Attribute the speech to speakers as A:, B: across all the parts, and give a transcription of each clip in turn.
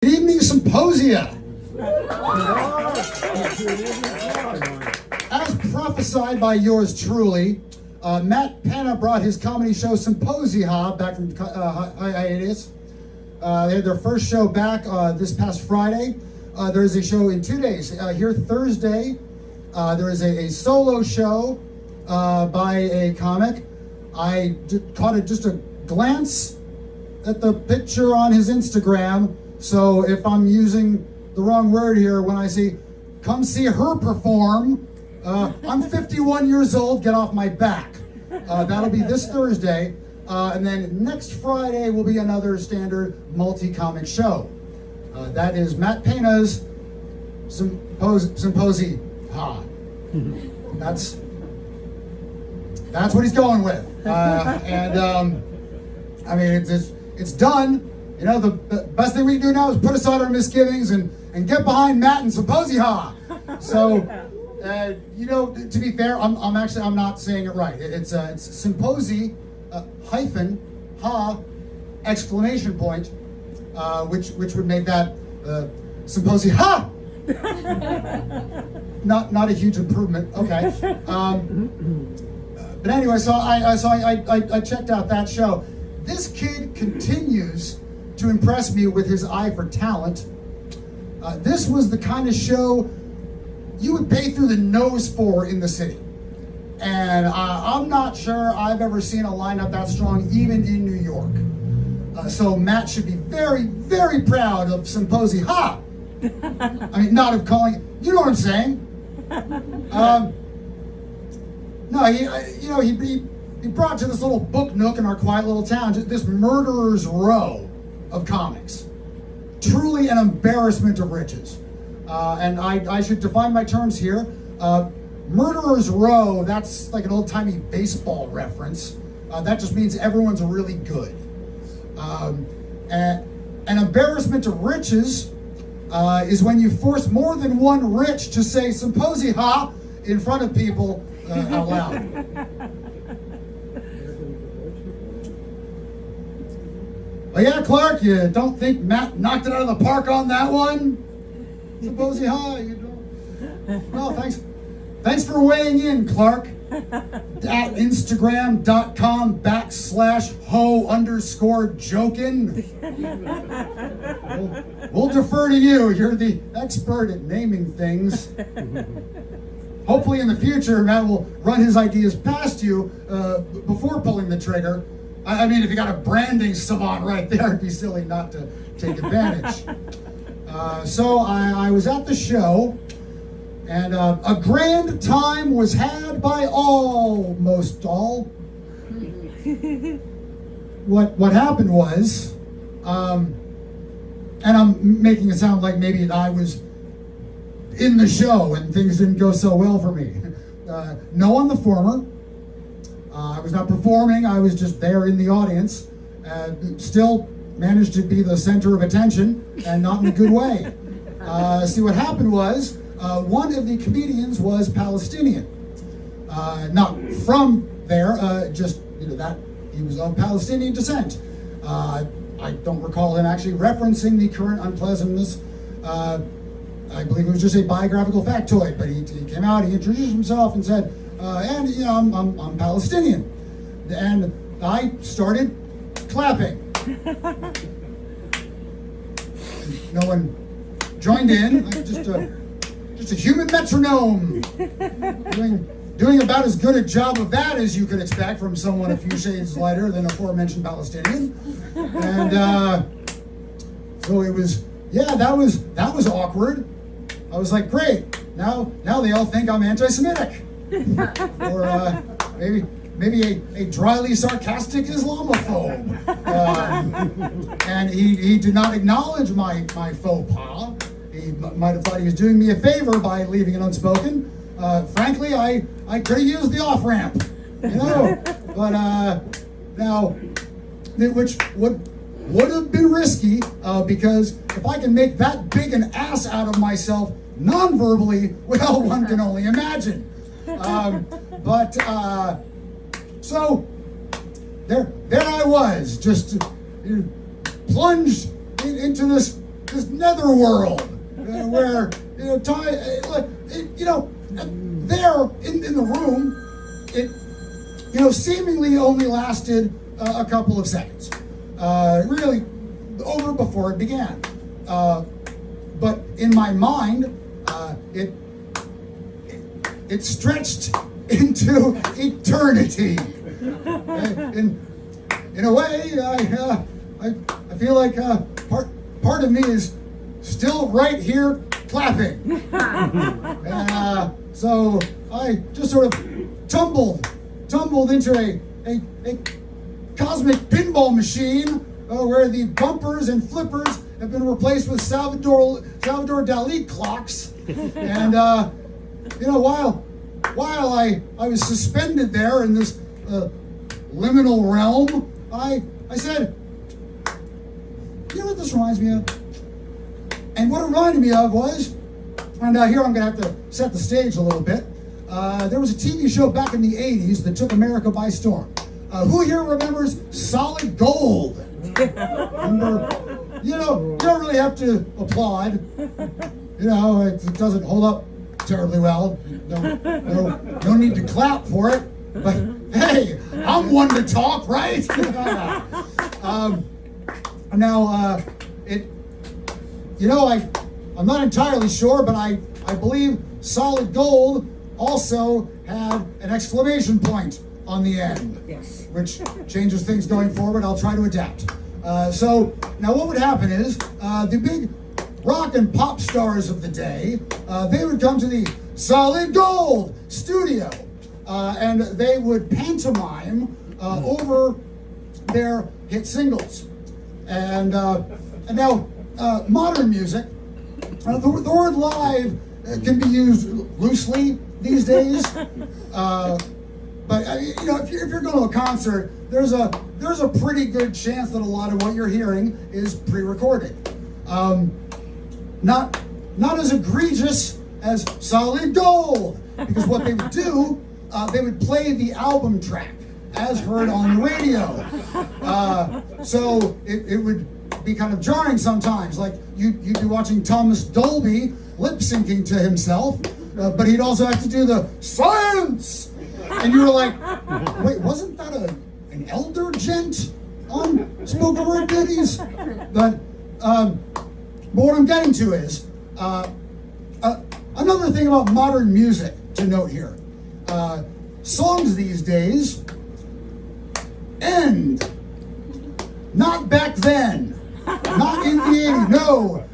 A: Good evening, Symposia. As prophesied by yours truly, Matt Penna brought his comedy show Symposia back from hiatus. They had their first show back this past Friday. There is a show in 2 days. Here Thursday, there is a solo show by a comic. I caught just a glance at the picture on his Instagram. So if I'm using the wrong word here when I say, come see her perform, I'm 51 years old, get off my back. That'll be this Thursday. And then next Friday will be another standard multi-comic show. That is Matt Penna's Symposia. That's what he's going with. I mean, it's done. You know, the best thing we can do now is put aside our misgivings and get behind Matt and Symposia. So, you know, to be fair, I'm not saying it right. It's Symposia hyphen ha exclamation point, which would make that Symposia ha. Not a huge improvement. Okay. But anyway, so I checked out that show. This kid continues to impress me with his eye for talent. This was the kind of show you would pay through the nose for in the city. And I'm not sure I've ever seen a lineup that strong, even in New York. So Matt should be very, very proud of Symposia. Ha! I mean, not of calling it, you know what I'm saying? No, he brought to this little book nook in our quiet little town this murderer's row of comics. Truly an embarrassment of riches. And I should define my terms here. Murderer's row, that's like an old-timey baseball reference. That just means everyone's really good. An embarrassment of riches is when you force more than one rich to say Symposia in front of people out loud. Oh yeah, Clark, you don't think Matt knocked it out of the park on that one? Symposia, you don't. Well, thanks for weighing in, Clark. At Instagram.com/ho_jokin'. We'll defer to you. You're the expert at naming things. Hopefully in the future, Matt will run his ideas past you before pulling the trigger. I mean, if you got a branding savant right there, it'd be silly not to take advantage. So I was at the show, and a grand time was had by almost all. What happened was, and I'm making it sound like maybe I was in the show and things didn't go so well for me. No on the former. I was not performing, I was just there in the audience. Still managed to be the center of attention, and not in a good way. See, what happened was, one of the comedians was Palestinian. Not from there, just, you know, that he was of Palestinian descent. I don't recall him actually referencing the current unpleasantness. I believe it was just a biographical factoid, but he came out, he introduced himself and said, and you know, I'm Palestinian, and I started clapping. No one joined in. Just a human metronome, doing about as good a job of that as you could expect from someone a few shades lighter than aforementioned Palestinian. And so it was, yeah, that was awkward. I was like, great. Now they all think I'm anti-Semitic. Or maybe a dryly sarcastic Islamophobe. And he did not acknowledge my faux pas. He might have thought he was doing me a favor by leaving it unspoken. Frankly, I could have used the off-ramp, you know. But now, which would have been risky, because if I can make that big an ass out of myself non-verbally, well, one can only imagine. So there I was, just plunged into this this netherworld where time, there in the room, it seemingly only lasted a couple of seconds. Really over before it began. But in my mind, it stretched into eternity. In a way, I feel like part of me is still right here clapping. So I just sort of tumbled into a cosmic pinball machine where the bumpers and flippers have been replaced with Salvador Dali clocks. And while I was suspended there in this liminal realm, I said, you know what this reminds me of? And what it reminded me of was, and here I'm going to have to set the stage a little bit. There was a TV show back in the 80s that took America by storm. Who here remembers Solid Gold? Remember, you don't really have to applaud. It doesn't hold up terribly well. No need to clap for it. But hey, I'm one to talk, right? I'm not entirely sure, but I believe Solid Gold also had an exclamation point on the end,
B: Yes.
A: which changes things going forward. I'll try to adapt. So now what would happen is the big rock and pop stars of the day, they would come to the Solid Gold studio and they would pantomime over their hit singles. And now modern music, the word live can be used loosely these days. But if you're going to a concert, there's a pretty good chance that a lot of what you're hearing is pre-recorded. Not as egregious as Solid Gold, because what they would do, they would play the album track as heard on the radio. So it would be kind of jarring sometimes. Like you'd be watching Thomas Dolby lip syncing to himself, but he'd also have to do the science. And you were like, wait, wasn't that an elder gent on spoken word goodies? But what I'm getting to is another thing about modern music to note here. Songs these days end. Not back then. Not in the 80s. No.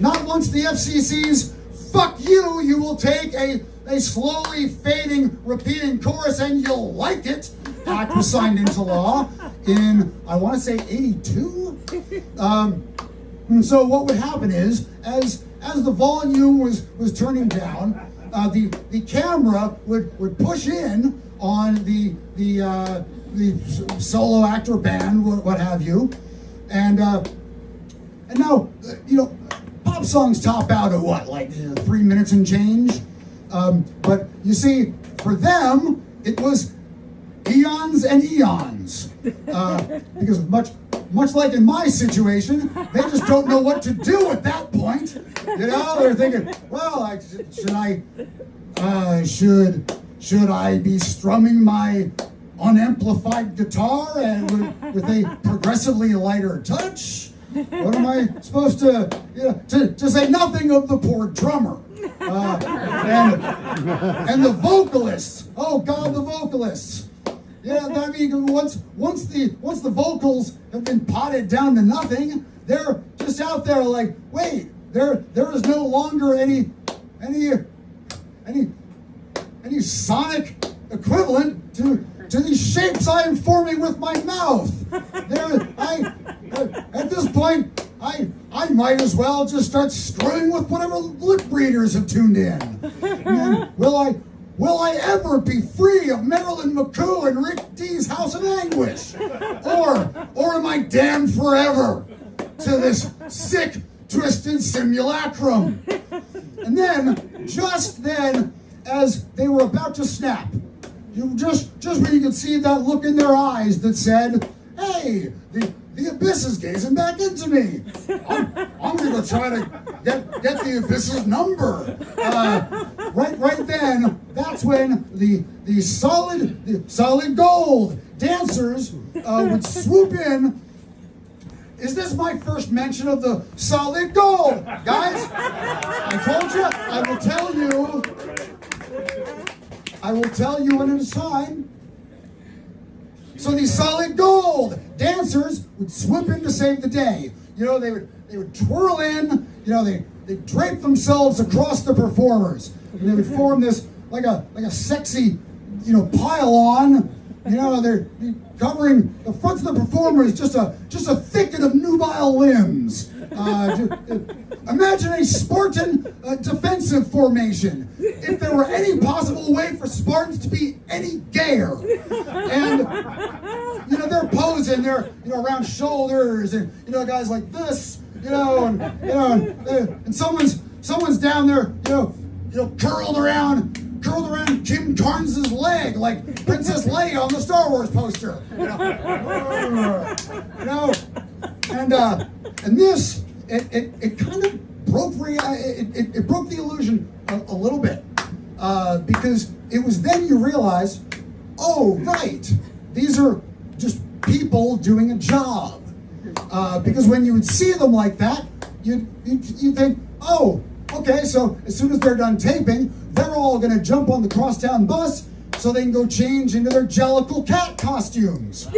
A: Not once the FCC's "fuck you, you will take a slowly fading, repeating chorus and you'll like it" act was signed into law in, I want to say, 82. And so what would happen is, as the volume was turning down, the camera would push in on the solo actor band, what have you, and now pop songs top out at what, like 3 minutes and change. But you see, for them, it was eons and eons. Because much like in my situation, they just don't know what to do at that point. They're thinking, well, should I be strumming my unamplified guitar and with a progressively lighter touch? What am I supposed to say nothing of the poor drummer? And the vocalists. Oh God, the vocalists. Yeah, I mean, once the vocals have been potted down to nothing, they're just out there like, wait, there is no longer any sonic equivalent to these shapes I am forming with my mouth. At this point, I might as well just start screwing with whatever lip readers have tuned in. And will I ever be free of Marilyn McCoo and Rick Dees' House of Anguish? Or am I damned forever to this sick, twisted simulacrum? And then, just then, as they were about to snap, just when you could see that look in their eyes that said, hey, the abyss is gazing back into me. I'm going to try to get the abyss's number. Right then, that's when the solid gold dancers would swoop in. Is this my first mention of the solid gold? Guys, I told you, I will tell you when it's time. So these solid gold dancers would swoop in to save the day. You know, they would twirl in, you know, they drape themselves across the performers. And they would form this like a sexy, you know, pile-on. You know, they're covering the front of the performers, just a thicket of nubile limbs. Imagine a Spartan defensive formation. If there were any possible way for Spartans to be any gayer, and you know they're posing, they're around shoulders, and guys like this, and someone's down there, curled around Kim Carnes' leg, like Princess Leia on the Star Wars poster. And this, it kind of broke it broke the illusion a little bit, because it was then you realize, oh right, these are just people doing a job. Because when you would see them like that, you'd think, oh, okay, so as soon as they're done taping, they're all going to jump on the crosstown bus so they can go change into their Jellicle cat costumes.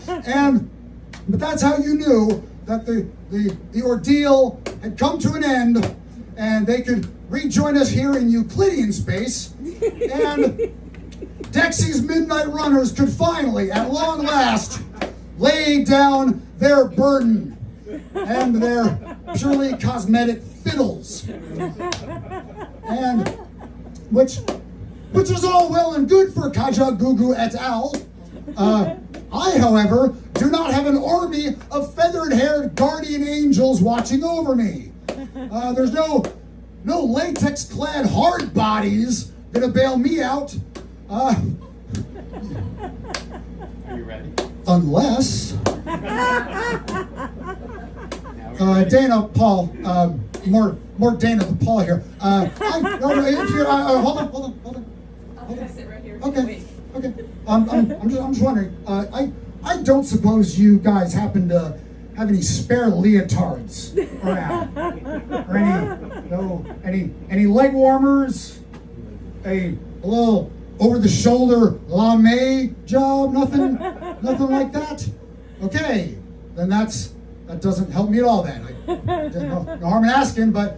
A: But that's how you knew that the ordeal had come to an end and they could rejoin us here in Euclidean space, and Dexy's Midnight Runners could finally, at long last, lay down their burden and their purely cosmetic fiddles. And which is all well and good for Kajagoogoo et al. I, however, do not have an army of feathered-haired guardian angels watching over me. There's no latex-clad hard bodies gonna bail me out.
B: Are you ready?
A: Unless Dana, Paul, more Dana than Paul here. Hold on.
C: I'll sit right here.
A: Okay. I'm just wondering. I don't suppose you guys happen to have any spare leotards around, or any leg warmers, a little over-the-shoulder lame job, nothing like that. Okay, then that doesn't help me at all. Then no harm in asking, but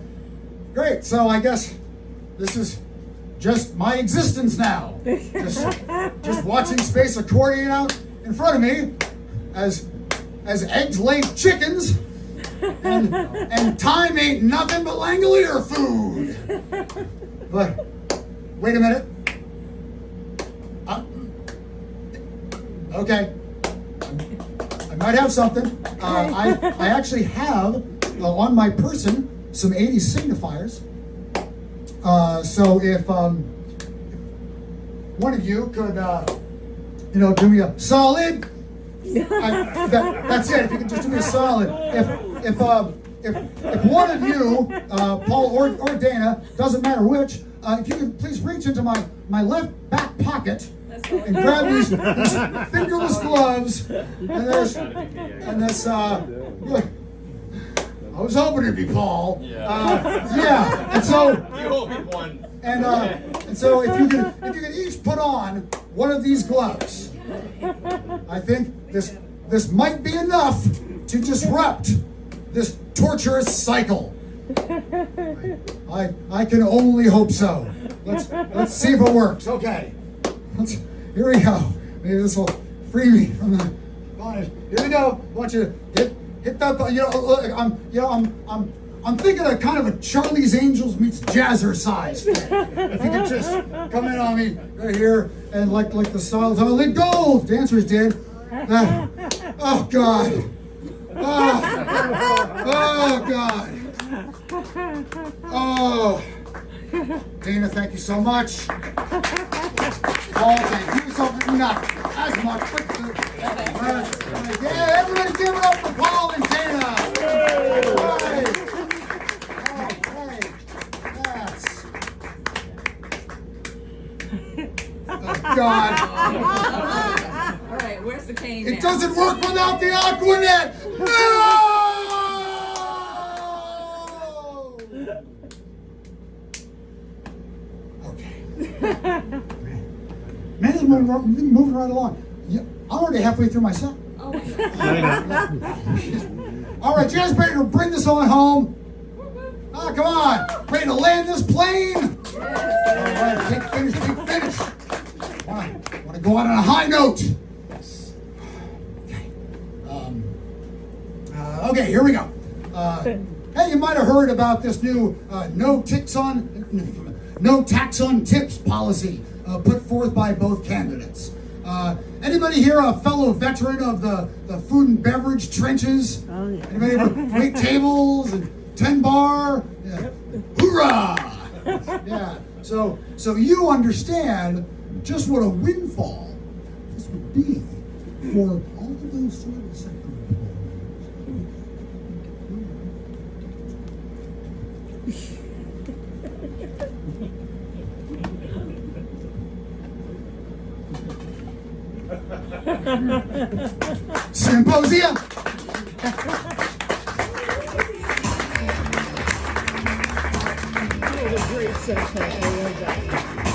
A: great. So I guess this is just my existence now. Just watching space accordion out in front of me as eggs lay chickens and time ain't nothing but Langolier food. But wait a minute. Okay. I might have something. I actually have on my person some 80s signifiers. So if one of you could, do me a solid. That's it. If you could just do me a solid. If one of you, Paul or Dana, doesn't matter which, if you could please reach into my left back pocket and grab these fingerless gloves and this. I was hoping it'd be Paul. Yeah. And so
B: You owe me one.
A: and so if you could each put on one of these gloves, I think this might be enough to disrupt this torturous cycle. I can only hope so. Let's see if it works. Okay. Here we go. Maybe this will free me from the bondage. Here we go. I want you to hit that. I'm thinking of kind of a Charlie's Angels meets Jazzercise thing. If you could just come in on me right here and like the solid gold dancers did. Oh God. Oh God. Oh. Dana, thank you so much. Paul, say, do something not as much. Yeah, everybody give it up for Paul and Dana. Right. Okay. That's. Oh, God.
C: All right, where's the cane
A: It
C: now?
A: doesn't work without the Aquanet. No! Okay. Man, it's moving right along. Yeah, I'm already halfway through myself.
C: Oh, wait.
A: All right, you guys ready to bring this on home? Ah, come on. Ready to land this plane? All right, big finish. Want to go out on a high note. Yes. Okay. Okay, here we go. Hey, you might have heard about this new no tax on tips policy put forth by both candidates. Anybody here a fellow veteran of the food and beverage trenches?
D: Oh, yeah.
A: Anybody ever wait tables and 10 bar? Yeah. Hoorah! Yeah. So you understand just what a windfall this would be for all of those service sector Symposium.
D: That was a great set. I love that.